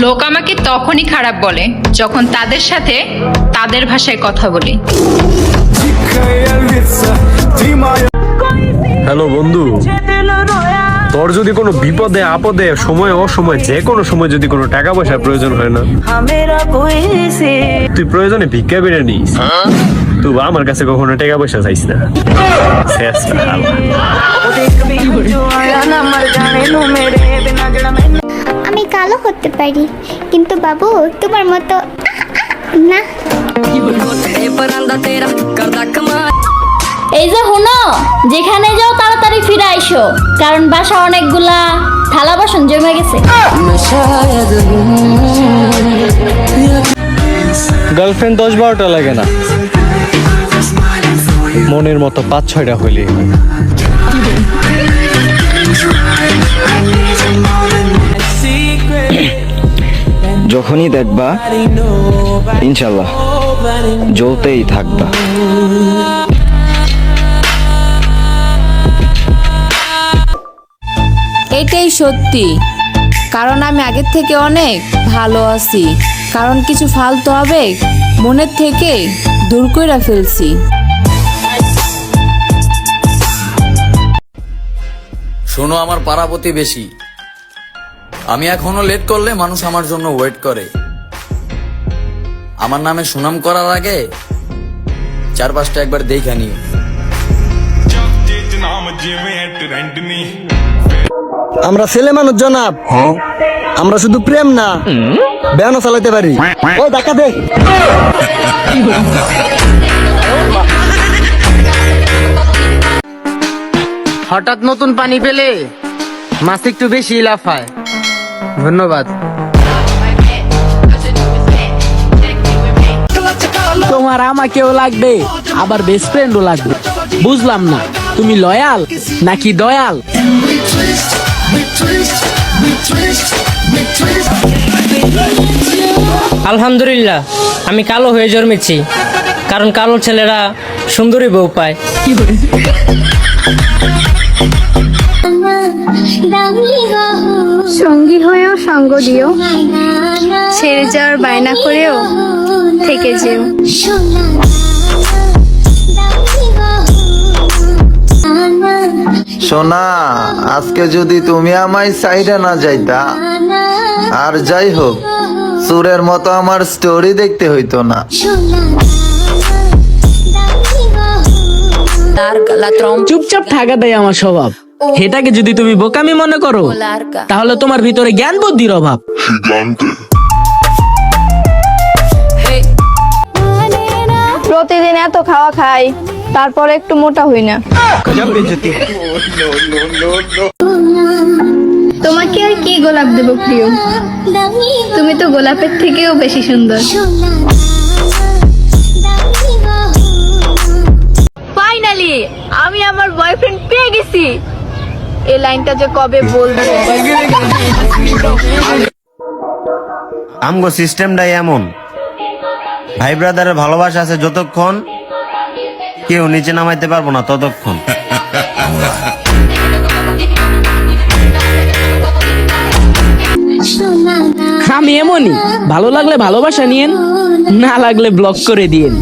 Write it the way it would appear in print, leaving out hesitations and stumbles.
লোক আমাকে তখনই খারাপ বলে যখন তাদের সাথে তাদের ভাষায় কথা বলি। হ্যালো বন্ধু, তোর যদি কোনো বিপদে আপদে সময় অসময় যে কোনো সময় যদি কোনো টাকা পয়সার প্রয়োজন হয় না, তুই প্রয়োজনে ভিক্ষা করে নিস, তুই আমার কাছে কখনো টাকা পয়সা চাইস না। আমি কালো হতে পারি, কিন্তু বাবু তোমার মতো না। এই যে হুনো, যেখানে যাও তাড়াতাড়ি ফিরে আইসো, কারণ বাসা অনেকগুলা থালা বাসন জমে গেছে। গার্লফ্রেন্ড 10-12টা লাগে না, মনের মতো 5-6টা হইলে। যখনই দেখবা ইনশাল্লাহ জ্বলতেই থাকবা। এটাই সত্যি, কারণ আমি আগের থেকে অনেক ভালো আছি, কারণ কিছু ফালতু আবেগ মনের থেকে দূর কইরা ফেলছি। শোনো আমার পাড়া প্রতিবেশী, আমি এখনো লেট করলে মানুষ আমার জন্য ওয়েট করে। আমার নামে সুনাম করার আগে 4-5টা একবার দেখে নিও। আমরা ছেলে মানুষ জনাব, আমরা শুধু প্রেম না বেয়ানো চালাতে পারি। ও দেখা দে। হঠাৎ নতুন পানি পেলে মাছ একটু বেশি লাফায়। ধন্যবাদ। তোমার আমাকেও লাগবে, আবার বেস্ট ফ্রেন্ডও লাগবে। বুঝলাম না, তুমি লয়াল নাকি দয়াল? আলহামদুলিল্লাহ, আমি কালো হয়ে জন্মেছি, কারণ কালো ছেলেরা সুন্দরী বউ পায়। সঙ্গী হয়েও সঙ্গ দিও, ছেড়ে যাওয়ার বায়না করেও থেকে যেও। সোনা, আজকে যদি তুমি আমায় সাইডে না যাইতা, আর যাই হোক সুরের মতো আমার স্টোরি দেখতে হইতো না। চুপচাপ থাকা দেয় আমার স্বভাব। এটাকে যদি তুমি বোকামি মনে করো, তাহলে তোমার ভিতরে জ্ঞান বুদ্ধির অভাব। প্রতিদিন এত খাওয়া খাই, তারপরে একটু মোটা হই না। তোমাকে আর কি গোলাপ দেব প্রিয়, তুমি তো গোলাপের থেকেও বেশি সুন্দর। ফাইনালি আমি আমার বয়ফ্রেন্ড পেয়ে গেছি। এই লাইনটা যে কবে বলবো। আমগো সিস্টেমটাই এমন, ভাই ব্রাদারের ভালোবাসা আছে যতক্ষণ, কেউ নিচে নামাইতে পারবো না ততক্ষণ। আমি এমনই, ভালো লাগলে ভালোবাসা নিয়েন, না লাগলে ব্লক করে দিয়েন।